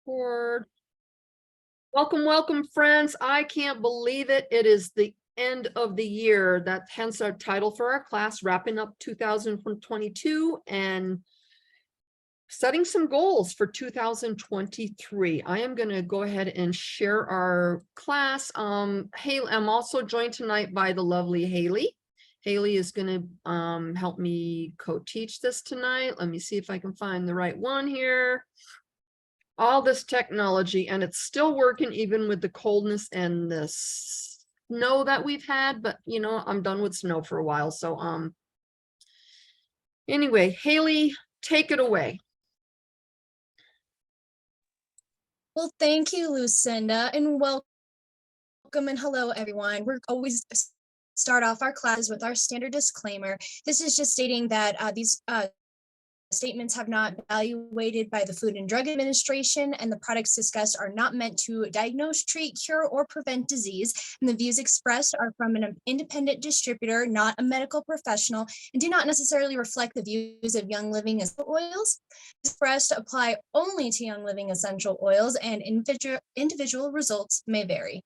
Record. Welcome, welcome, friends. I can't believe it. It is the end of the year. That hence our title for our class, wrapping up 2022 and setting some goals for 2023. I am going to go ahead and share our class. Haley, I'm also joined tonight by the lovely Haley. Haley is going to help me co-teach this tonight. Let me see if I can find the right one here. All this technology, and it's still working even with the coldness and the snow that we've had, but you know, I'm done with snow for a while. So anyway, Haley, take it away. Well, thank you, Lucinda, and welcome and hello, everyone. We're always start off our classes with our standard disclaimer. This is just stating that these statements have not been evaluated by the Food and Drug Administration, and the products discussed are not meant to diagnose, treat, cure, or prevent disease. And the views expressed are from an independent distributor, not a medical professional, and do not necessarily reflect the views of Young Living Essential Oils. Expressed apply only to Young Living Essential Oils, and individual results may vary.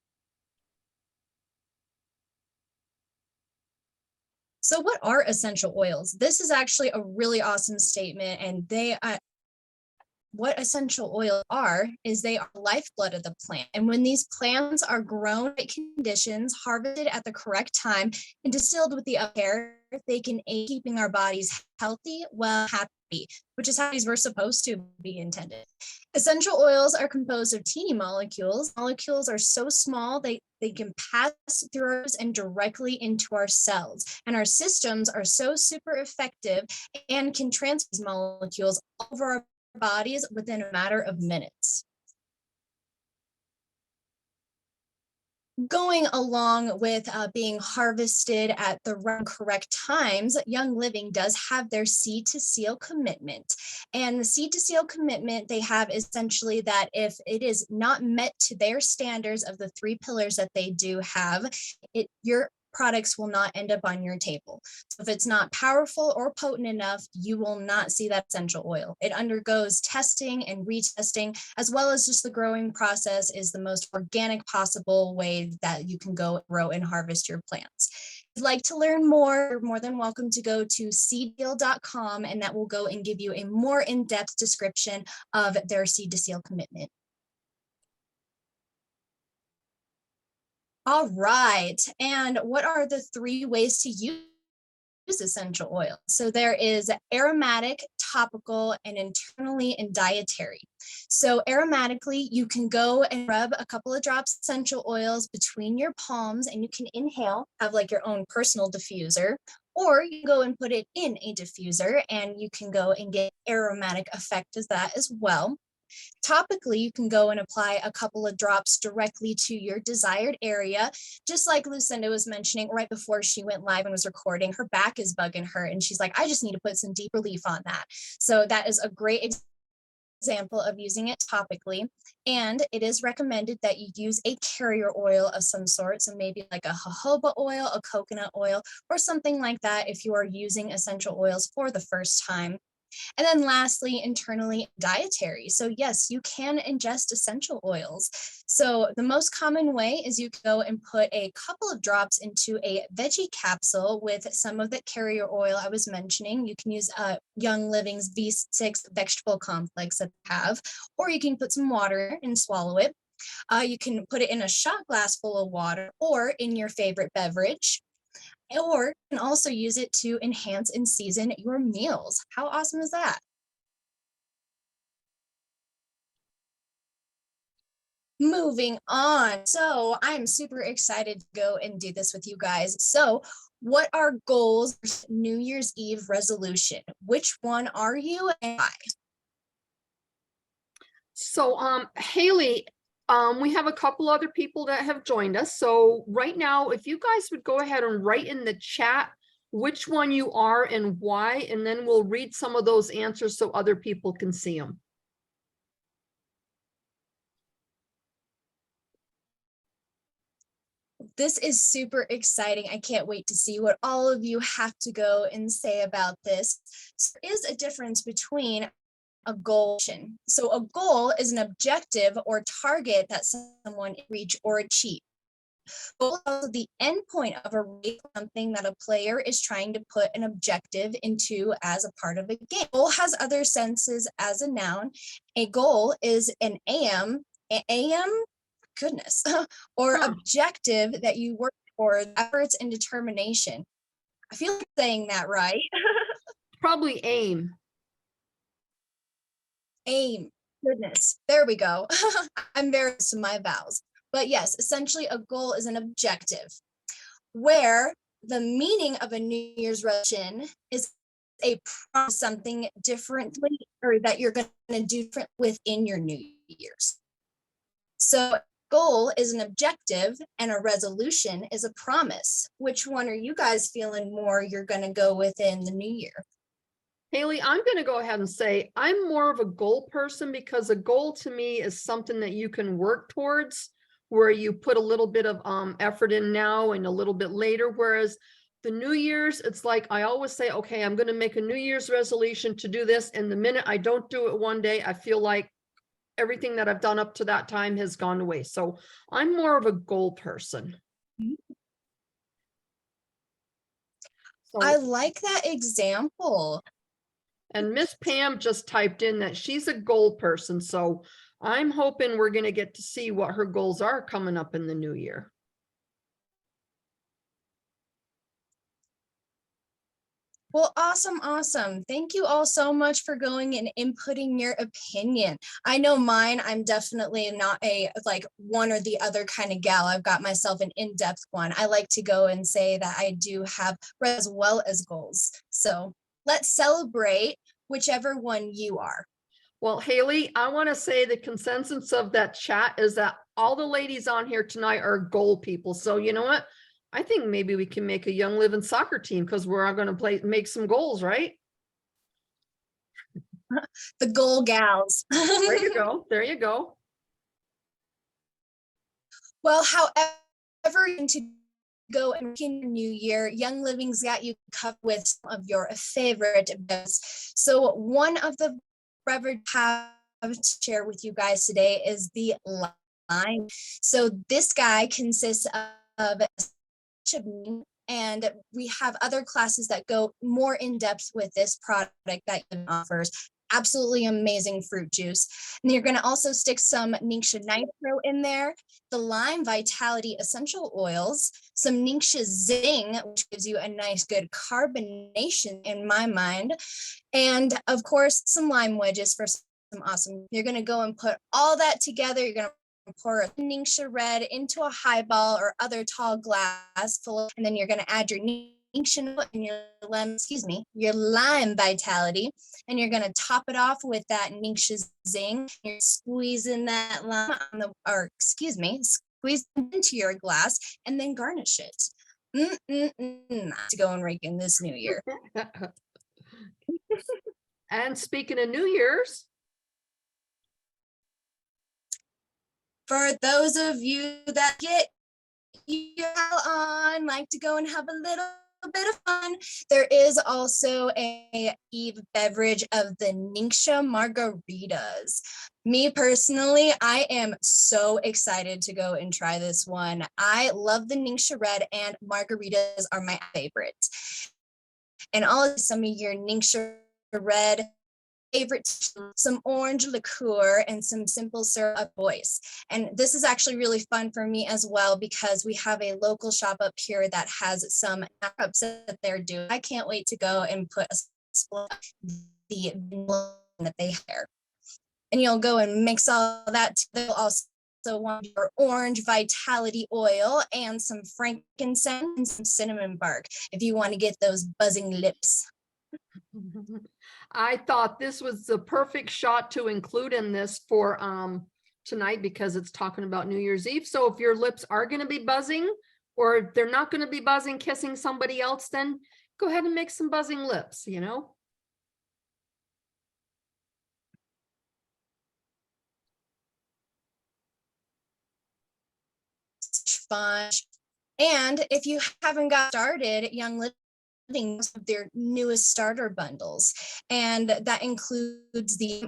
So what are essential oils? This is actually a really awesome statement, and what essential oils are is they are lifeblood of the plant. And when these plants are grown in conditions, harvested at the correct time, and distilled with the care, they can aid keeping our bodies healthy, well, happy, which is how these were supposed to be intended. Essential oils are composed of teeny molecules. Molecules are so small they can pass through us and directly into our cells. And our systems are so super effective and can transfer these molecules over our bodies within a matter of minutes. Going along with being harvested at the correct times, Young Living does have their seed to seal commitment. And the seed to seal commitment they have essentially that if it is not met to their standards of the 3 pillars that they do have, your products will not end up on your table. So if it's not powerful or potent enough, you will not see that essential oil. It undergoes testing and retesting, as well as just the growing process is the most organic possible way that you can go grow and harvest your plants. If you'd like to learn more, you're more than welcome to go to seeddeal.com, and that will go and give you a more in-depth description of their seed to seal commitment. All right. And what are the 3 ways to use essential oil? So there is aromatic, topical, and internally and dietary. So aromatically, you can go and rub a couple of drops of essential oils between your palms, and you can inhale, have like your own personal diffuser, or you can go and put it in a diffuser and you can go and get aromatic effect as that as well. Topically, you can go and apply a couple of drops directly to your desired area. Just like Lucinda was mentioning right before she went live and was recording, her back is bugging her and she's like, I just need to put some deep relief on that. So that is a great example of using it topically. And it is recommended that you use a carrier oil of some sort. So maybe like a jojoba oil, a coconut oil, or something like that if you are using essential oils for the first time. And then lastly, internally dietary. So yes, you can ingest essential oils. So the most common way is you go and put a couple of drops into a veggie capsule with some of the carrier oil I was mentioning. You can use Young Living's V6 vegetable complex that I have, or you can put some water and swallow it. You can put it in a shot glass full of water or in your favorite beverage, or you can also use it to enhance and season your meals. How awesome is that? Moving on. So I'm super excited to go and do this with you guys. So what are goals for New Year's Eve resolution? Which one are you and why? So Haley, we have a couple other people that have joined us. So right now, if you guys would go ahead and write in the chat which one you are and why, and then we'll read some of those answers so other people can see them. This is super exciting. I can't wait to see what all of you have to go and say about this. So there is a difference between a goal. So a goal is an objective or target that someone reach or achieve. Goal is also the end point of a race, something that a player is trying to put an objective into as a part of a game. Goal has other senses as a noun. A goal is an goodness, or objective that you work toward, efforts and determination. I feel like saying that right. Probably aim. Aim. Goodness. There we go. I'm very to my vows. But yes, essentially a goal is an objective where the meaning of a New Year's resolution is a promise something differently or that you're going to do different within your New Year's. So goal is an objective and a resolution is a promise. Which one are you guys feeling more you're going to go within the new year? Haley, I'm going to go ahead and say I'm more of a goal person because a goal to me is something that you can work towards, where you put a little bit of effort in now and a little bit later. Whereas the New Year's, it's like I always say, okay, I'm going to make a New Year's resolution to do this. And the minute I don't do it one day, I feel like everything that I've done up to that time has gone away. So I'm more of a goal person. So, I like that example. and Miss Pam just typed in that she's a goal person. So I'm hoping we're going to get to see what her goals are coming up in the new year. Well, awesome, awesome. Thank you all so much for going and inputting your opinion. I know mine, I'm definitely not a like one or the other kind of gal. I've got myself an in-depth one. I like to go and say that I do have as well as goals. So let's celebrate whichever one you are. Well, Haley, I want to say the consensus of that chat is that all the ladies on here tonight are goal people. So you know what? I think maybe we can make a Young Living soccer team because we're all going to make some goals, right? The goal gals. There you go. There you go. Well, however, to go and in your new year, Young Living's got you covered with some of your favorite events. So one of the beverage I have to share with you guys today is the lime. So this guy consists of and we have other classes that go more in depth with this product that it offers. Absolutely amazing fruit juice. And you're going to also stick some Ningxia Nitro in there, the Lime Vitality Essential Oils, some Ningxia Zing, which gives you a nice good carbonation in my mind, and of course, some lime wedges for some awesome. You're going to go and put all that together. You're going to pour a Ningxia Red into a highball or other tall glass full, and then you're going to add your Ningxia and your lime Vitality, and you're going to top it off with that Ningxia Zing. You're squeezing that lime squeeze it into your glass and then garnish it. To go and rake in this new year. And speaking of New Year's, for those of you that get on, like to go and have a little bit of fun, there is also a eve beverage of the Ningxia margaritas. Me personally, I am so excited to go and try this one. I love the Ningxia Red, and margaritas are my favorites. And all some of your Ningxia Red favorite, some orange liqueur and some simple syrup voice. And this is actually really fun for me as well because we have a local shop up here that has some cups that they're doing. I can't wait to go and put a split the that they have. And you'll go and mix all that together. Also want your orange vitality oil and some frankincense and some cinnamon bark if you want to get those buzzing lips. I thought this was the perfect shot to include in this for tonight because it's talking about New Year's Eve. So if your lips are going to be buzzing or they're not going to be buzzing kissing somebody else, then go ahead and make some buzzing lips, you know. Fun. And if you haven't got started, Young most of their newest starter bundles, and that includes the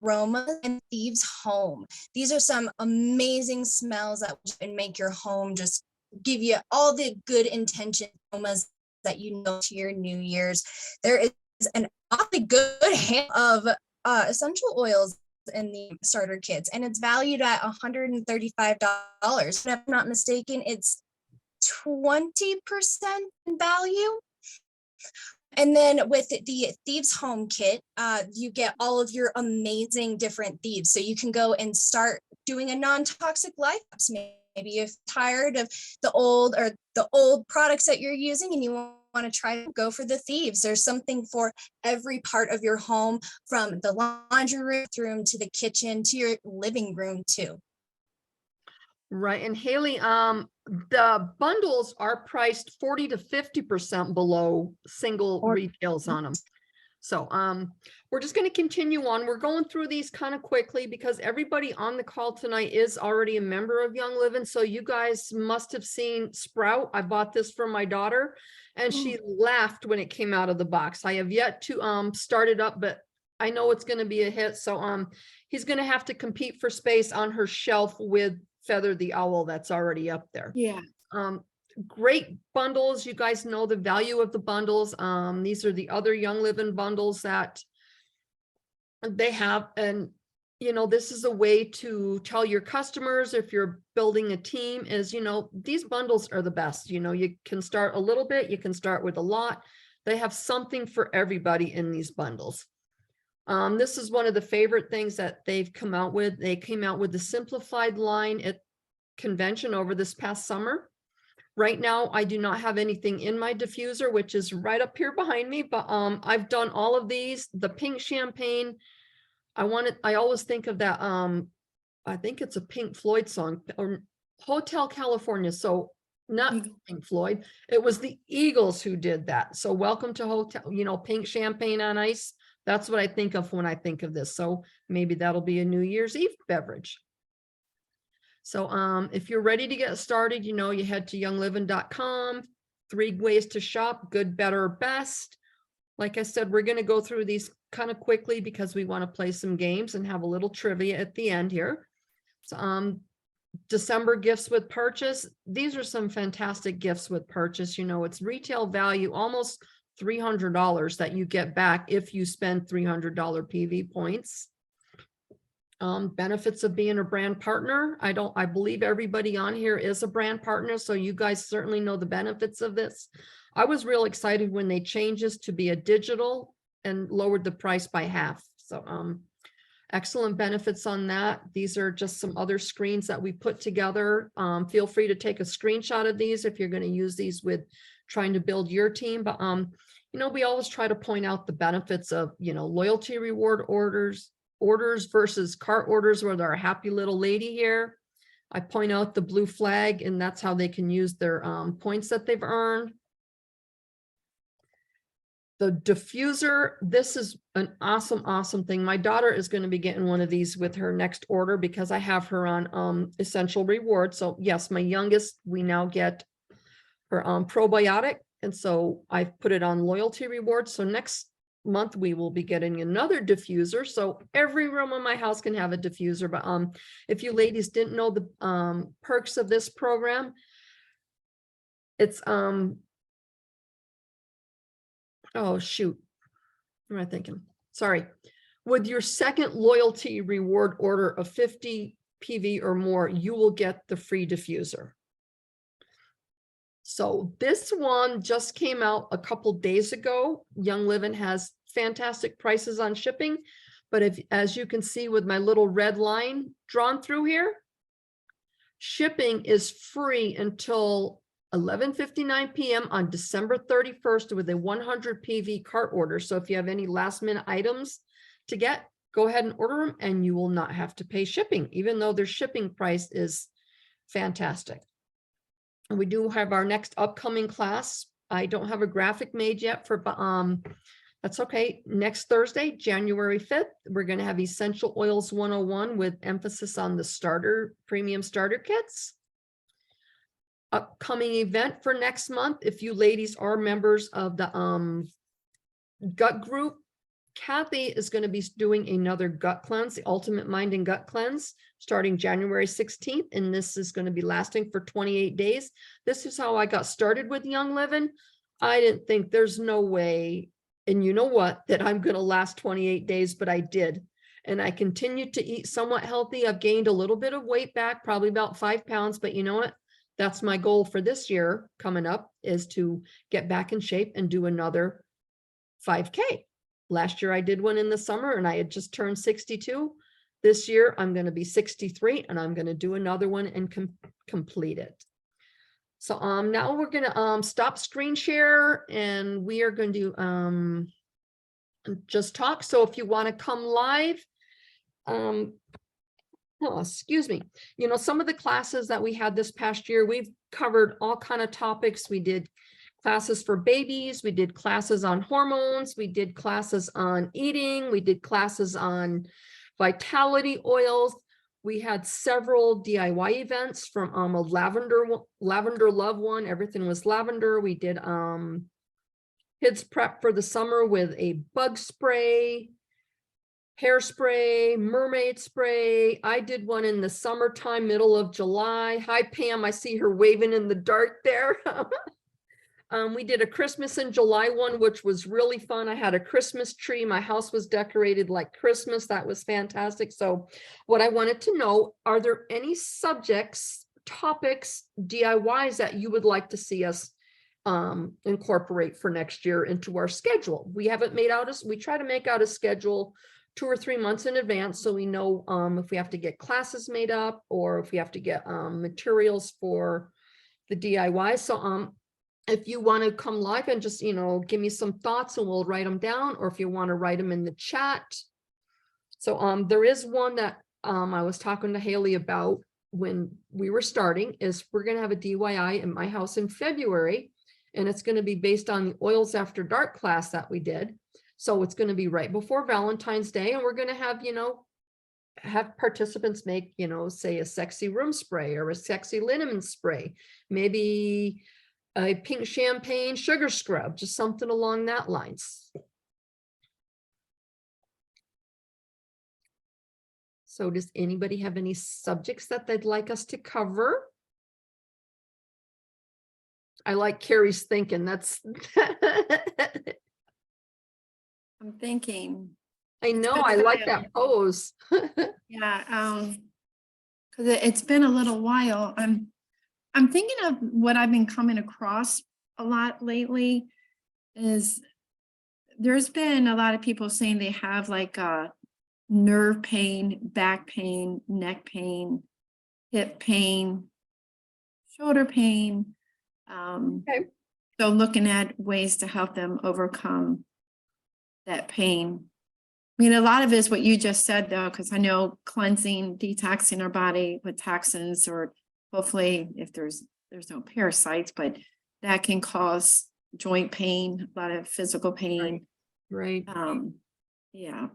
Aroma and Thieves Home. These are some amazing smells that can make your home just give you all the good intention aromas that you know to your New Year's. There is an awfully good hand of essential oils in the starter kits, and it's valued at $135. If I'm not mistaken, it's 20% in value. And then with the Thieves Home kit, you get all of your amazing different thieves. So you can go and start doing a non-toxic life apps. Maybe you're tired of the old products that you're using and you want to try to go for the thieves. There's something for every part of your home, from the laundry room to the kitchen to your living room too. Right. And Haley, the bundles are priced 40 to 50% below single retails on them. So we're just going to continue on. We're going through these kind of quickly because everybody on the call tonight is already a member of Young Living. So you guys must have seen Sprout. I bought this for my daughter and she laughed when it came out of the box. I have yet to start it up, but I know it's going to be a hit. So he's going to have to compete for space on her shelf with Feather the Owl that's already up there. Yeah. Great bundles. You guys know the value of the bundles. These are the other Young Living bundles that they have. And, you know, this is a way to tell your customers, if you're building a team, is, you know, these bundles are the best. You know, you can start a little bit, you can start with a lot. They have something for everybody in these bundles. This is one of the favorite things that they've come out with. They came out with the simplified line at convention over this past summer. Right now, I do not have anything in my diffuser, which is right up here behind me, but I've done all of these. The pink champagne, I always think of that, I think it's a Pink Floyd song, or Hotel California. So not Pink Floyd, it was the Eagles who did that. So welcome to Hotel, you know, pink champagne on ice. That's what I think of when I think of this. So maybe that'll be a New Year's Eve beverage. So if you're ready to get started, you know, you head to youngliving.com, 3 ways to shop, good, better, best. Like I said, we're going to go through these kind of quickly because we want to play some games and have a little trivia at the end here. So December gifts with purchase. These are some fantastic gifts with purchase. You know, it's retail value, almost $300 that you get back if you spend $300 PV points. Benefits of being a brand partner. I believe everybody on here is a brand partner, so you guys certainly know the benefits of this. I was real excited when they changed this to be a digital and lowered the price by half. So excellent benefits on that. These are just some other screens that we put together. Feel free to take a screenshot of these if you're going to use these with trying to build your team. But you know, we always try to point out the benefits of, you know, loyalty reward orders versus cart orders where they're a happy little lady here. I point out the blue flag, and that's how they can use their points that they've earned. The diffuser, this is an awesome thing. My daughter is going to be getting one of these with her next order because I have her on essential reward. So yes, my youngest, we now get her probiotic. And so I've put it on loyalty rewards. So next month we will be getting another diffuser. So every room in my house can have a diffuser. But if you ladies didn't know the perks of this program, it's oh shoot, what am I thinking? Sorry. With your second loyalty reward order of 50 PV or more, you will get the free diffuser. So this one just came out a couple days ago. Young Living has fantastic prices on shipping, but if, as you can see with my little red line drawn through here, shipping is free until 11:59 p.m. on December 31st with a 100 PV cart order. So if you have any last minute items to get, go ahead and order them and you will not have to pay shipping, even though their shipping price is fantastic. And we do have our next upcoming class. I don't have a graphic made yet for, that's okay. Next Thursday, January 5th, we're going to have Essential Oils 101 with emphasis on the premium starter kits. upcoming event for next month. If you ladies are members of the gut group, Kathy is going to be doing another gut cleanse, the Ultimate Mind and Gut Cleanse, starting January 16th. And this is going to be lasting for 28 days. This is how I got started with Young Living. I didn't think there's no way, and you know what, that I'm going to last 28 days, but I did. And I continued to eat somewhat healthy. I've gained a little bit of weight back, probably about 5 pounds, but you know what? That's my goal for this year coming up, is to get back in shape and do another 5K. Last year I did one in the summer and I had just turned 62. This year I'm going to be 63 and I'm going to do another one and complete it. So now we're going to stop screen share and we are going to just talk. So if you want to come live, oh, excuse me, you know, some of the classes that we had this past year, we've covered all kind of topics. We did classes for babies, we did classes on hormones, we did classes on eating, we did classes on vitality oils. We had several DIY events, from a lavender love one, everything was lavender. We did kids prep for the summer with a bug spray, hairspray, mermaid spray. I did one in the summertime, middle of July. Hi, Pam, I see her waving in the dark there. We did a Christmas in July one, which was really fun. I had a Christmas tree. My house was decorated like Christmas. That was fantastic. So what I wanted to know, are there any subjects, topics, DIYs that you would like to see us incorporate for next year into our schedule? We haven't made out we try to make out a schedule 2 or 3 months in advance, so we know if we have to get classes made up or if we have to get materials for the DIY. So if you want to come live and just, you know, give me some thoughts and we'll write them down, or if you want to write them in the chat. So there is one that I was talking to Haley about when we were starting, is we're going to have a DIY in my house in February, and it's going to be based on the Oils After Dark class that we did. So it's going to be right before Valentine's Day, and we're going to have, you know, have participants make, you know, say a sexy room spray or a sexy liniment spray, maybe a pink champagne sugar scrub, just something along that lines. So does anybody have any subjects that they'd like us to cover? I like Carrie's thinking. That's I'm thinking. I know, I like that pose. Yeah, because it's been a little while. I'm thinking of what I've been coming across a lot lately is there's been a lot of people saying they have like nerve pain, back pain, neck pain, hip pain, shoulder pain. Okay. So looking at ways to help them overcome that pain. I mean, a lot of it is what you just said, though, because I know cleansing, detoxing our body with toxins, or hopefully if there's no parasites, but that can cause joint pain, a lot of physical pain. Right. Yeah.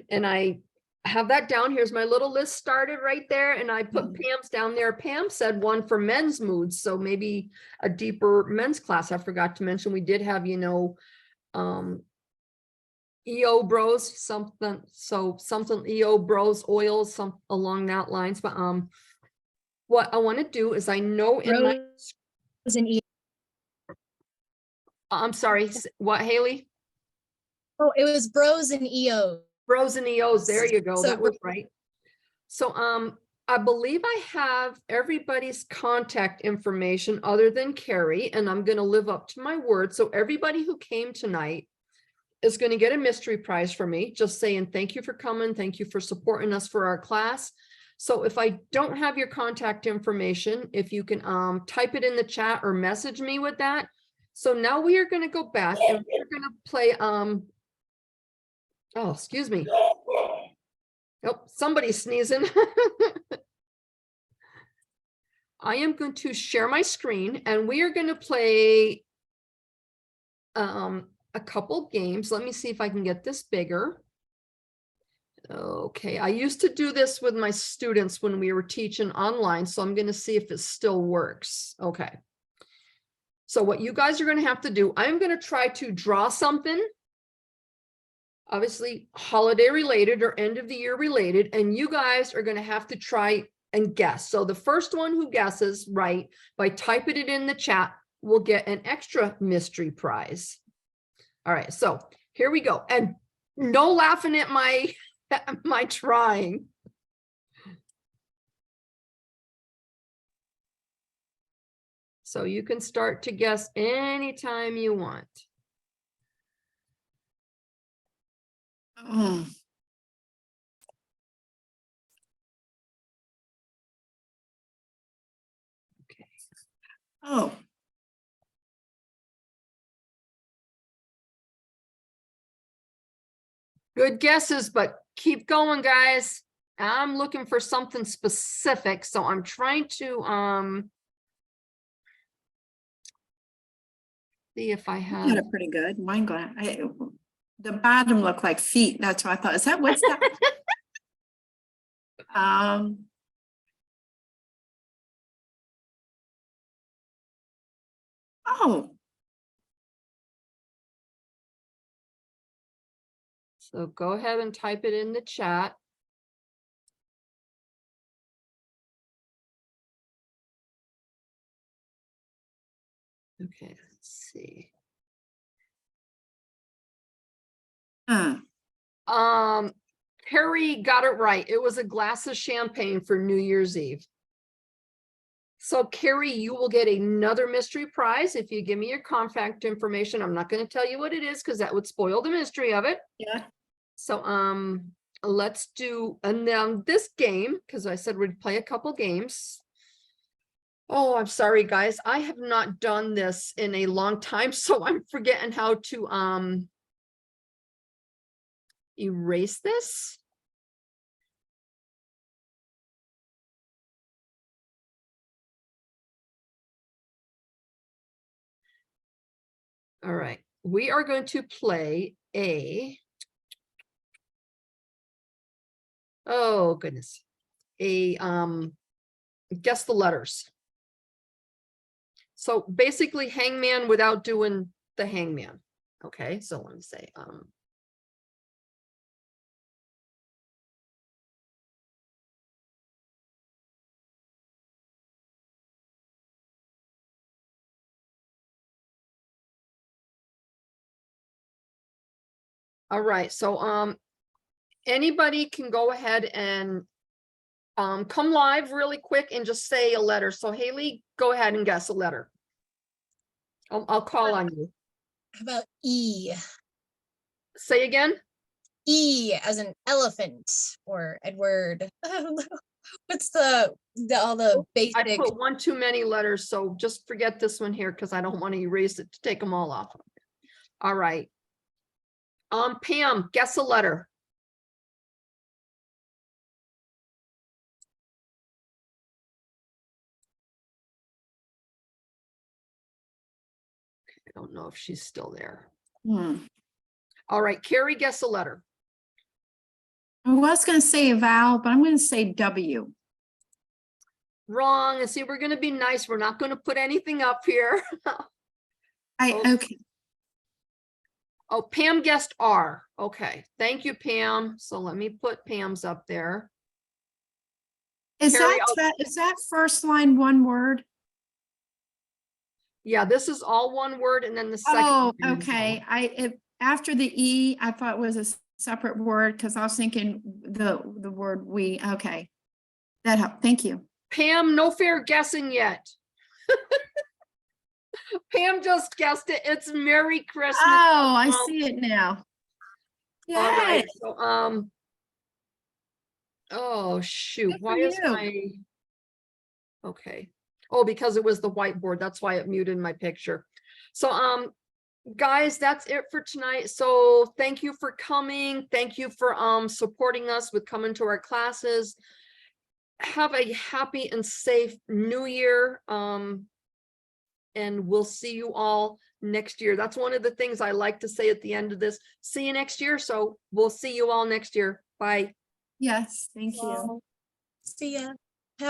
And I have that down. Here's my little list started right there. And I put Pam's down there. Pam said one for men's moods. So maybe a deeper men's class. I forgot to mention, we did have, you know, EO bros, something EO bros oils, some along that lines. But what I want to do is, I know in my, I'm sorry, what, Haley? Oh, it was bros and EO. Bros and EOs, there you go. So that was right. So I believe I have everybody's contact information other than Carrie, and I'm going to live up to my word. So everybody who came tonight is going to get a mystery prize for me, just saying thank you for coming, thank you for supporting us for our class. So if I don't have your contact information, if you can type it in the chat or message me with that. So now we are going to go back and we're going to play oh, excuse me. Oh, somebody's sneezing. I am going to share my screen and we are going to play a couple games. Let me see if I can get this bigger. Okay, I used to do this with my students when we were teaching online, so I'm gonna see if it still works. Okay. So what you guys are gonna have to do, I'm gonna try to draw something. Obviously, holiday related or end of the year related, and you guys are gonna have to try and guess. So the first one who guesses right by typing it in the chat will get an extra mystery prize. All right, so here we go. And no laughing at my my trying. So you can start to guess anytime you want. Oh, Okay. oh, Good guesses, but keep going, guys. I'm looking for something specific, so I'm trying to see if I you have. got it pretty good. Mine got the bottom looked like feet. That's what I thought. Is that what's that? Oh, So go ahead and type it in the chat. Okay, let's see. Carrie got it right. It was a glass of champagne for New Year's Eve. So Carrie, you will get another mystery prize if you give me your contact information. I'm not going to tell you what it is because that would spoil the mystery of it. yeah. So let's do, and then this game, because I said we'd play a couple games. Oh, I'm sorry, guys. I have not done this in a long time, so I'm forgetting how to erase this. All right, we are going to play oh goodness, guess the letters. So basically hangman without doing the hangman. Okay, so let me say all right, so anybody can go ahead and come live really quick and just say a letter. So Haley, go ahead and guess a letter. I'll call on you. How about E? Say again. E as an elephant or Edward. I don't know. What's all the I basic? put one too many letters, so just forget this one here because I don't want to erase it to take them all off. All right. Pam, guess a letter. I don't know if she's still there. All right, Carrie, guess a letter. I was going to say a vowel, but I'm going to say W. Wrong. And see, we're going to be nice. We're not going to put anything up here. Okay. Oh, Pam guessed R. Okay, thank you, Pam. So let me put Pam's up there. Is Carrie, is that first line one word? Yeah, this is all one word, and then the second. Oh, line is okay. After the E, I thought was a separate word because I was thinking the word we. Okay, that helped. Thank you. Pam, no fair guessing yet. Pam just guessed it. It's Merry Christmas. Oh, I see it now. All right. Yes. So, oh shoot, Good why for is you. my, okay. Oh, because it was the whiteboard. That's why it muted my picture. So, guys, that's it for tonight. So thank you for coming. Thank you for supporting us with coming to our classes. Have a happy and safe new year. And we'll see you all next year. That's one of the things I like to say at the end of this. See you next year. So we'll see you all next year. Bye. Yes, thank you. See ya.